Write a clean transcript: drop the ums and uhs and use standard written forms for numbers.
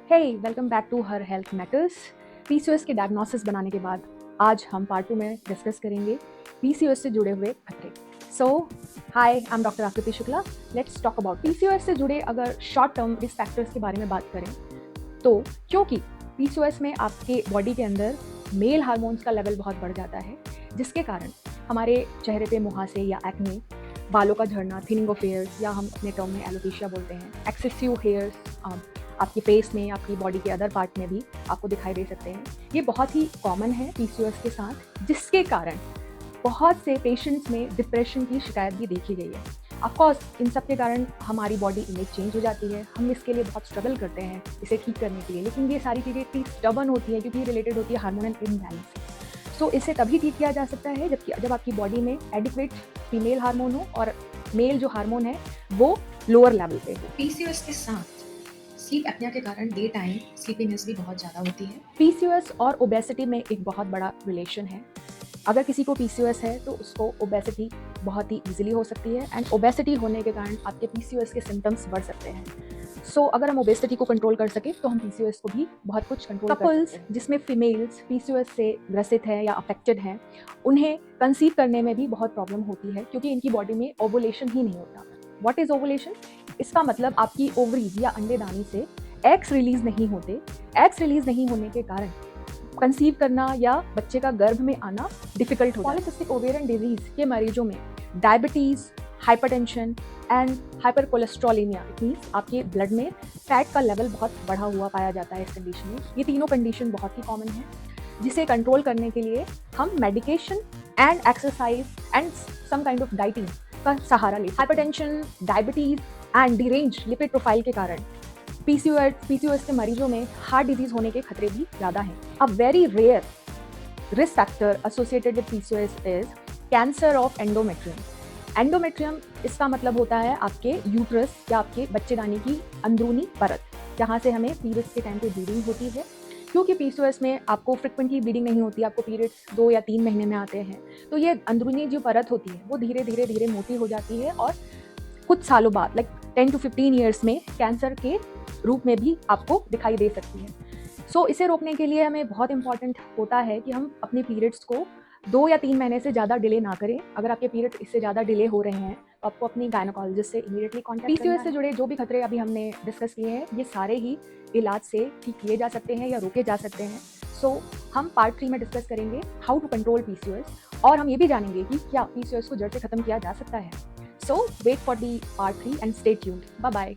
Hey welcome back to her health matters. PCOS के diagnosis बनाने के बाद आज हम पार्ट 2 में डिस्कस करेंगे पीसीओएस से जुड़े हुए खतरे। सो हाय, आई एम डॉक्टर आकृति Shukla. Let's talk about PCOS से जुड़े अगर शॉर्ट टर्म रिस्क फैक्टर्स के बारे में बात करें तो क्योंकि पीसीओएस में आपके बॉडी के अंदर मेल हार्मोन्स का लेवल बहुत बढ़ जाता है, जिसके कारण हमारे चेहरे पे मुहासे या एक्ने, बालों का झड़ना, थिनिंग ऑफ हेयर्स या हम अपने टर्म में एलोपेशिया बोलते हैं, एक्सेसिव हेयर्स आपके फेस में, आपकी बॉडी के अदर पार्ट में भी आपको दिखाई दे सकते हैं। ये बहुत ही कॉमन है पीसीओएस के साथ, जिसके कारण बहुत से पेशेंट्स में डिप्रेशन की शिकायत भी देखी गई है। ऑफकोर्स इन सब के कारण हमारी बॉडी इमेज चेंज हो जाती है, हम इसके लिए बहुत स्ट्रगल करते हैं इसे ठीक करने के लिए, लेकिन ये सारी चीज़ें इतनी स्टबर्न होती है क्योंकि रिलेटेड होती है हार्मोनल इम्बैलेंस से। सो इसे तभी ठीक किया जा सकता है जब आपकी बॉडी में एडिक्वेट फीमेल हार्मोन हो और मेल जो हार्मोन है वो लोअर लेवल पे हो। पीसीओएस के साथ स्लीप एपनिया के कारण डे टाइम स्लीपिंगनेस भी बहुत ज़्यादा होती है। पीसीओएस और ओबेसिटी में एक बहुत बड़ा रिलेशन है। अगर किसी को पीसीओएस है तो उसको ओबेसिटी बहुत ही इजीली हो सकती है, एंड ओबेसिटी होने के कारण आपके पीसीओएस के सिम्टम्स बढ़ सकते हैं। सो अगर हम ओबेसिटी को कंट्रोल कर सके तो हम पीसीओएस को भी बहुत कुछ कंट्रोल कर सकते हैं। जिसमें फीमेल्स पीसीओएस से ग्रसित हैं या अफेक्टेड हैं, उन्हें कंसीव करने में भी बहुत प्रॉब्लम होती है क्योंकि इनकी बॉडी में ओवुलेशन ही नहीं होता। What is ovulation? इसका मतलब आपकी ओवरीज या अंडेदानी से एग्स रिलीज नहीं होते। एग्स रिलीज नहीं होने के कारण कंसीव करना या बच्चे का गर्भ में आना डिफिकल्ट होता है। पॉलीसिस्टिक ओवेरियन डिजीज के मरीजों में diabetes, hypertension and hyper cholesterolaemia means आपके ब्लड में फैट का लेवल बहुत बढ़ा हुआ पाया जाता है इस कंडीशन में। ये तीनों कंडीशन बहुत ही कॉमन है, जिसे कंट्रोल करने के लिए हम medication and exercise and some kind of dieting का सहारा लेते हैं। Hypertension, diabetes and derange lipid profile के कारण पीसीओएस के मरीजों में हार्ट डिजीज होने के खतरे भी ज़्यादा हैं। A very rare risk factor associated with PCOS is cancer of endometrium. Endometrium इसका मतलब होता है आपके यूट्रस या आपके बच्चेदानी की अंदरूनी परत, जहाँ से हमें पीरियड्स के टाइम पे ब्लीडिंग होती है। क्योंकि पीसीओएस में आपको फ्रिक्वेंटली ब्लीडिंग नहीं होती, आपको पीरियड्स 2 या 3 महीने में आते हैं, तो ये अंदरूनी जो परत होती है वो धीरे धीरे मोटी हो जाती है और कुछ सालों बाद लाइक 10 to 15 ईयर्स में कैंसर के रूप में भी आपको दिखाई दे सकती है। सो इसे रोकने के लिए हमें बहुत इंपॉर्टेंट होता है कि हम अपने पीरियड्स को 2 या 3 महीने से ज़्यादा डिले ना करें। अगर आपके पीरियड्स इससे ज़्यादा डिले हो रहे हैं तो आपको अपनी गायनोकोलॉजिस्ट से इमीडिएटली कॉन्टैक्ट करना है। पीसीओएस से जुड़े जो भी खतरे अभी हमने डिस्कस किए हैं, ये सारे ही इलाज से ठीक किए जा सकते हैं या रोके जा सकते हैं। सो हम पार्ट 3 में डिस्कस करेंगे हाउ टू कंट्रोल पीसीओएस, और हम ये भी जानेंगे कि क्या पीसीओएस को जड़ से खत्म किया जा सकता है। So wait for the part 3 and stay tuned. Bye bye.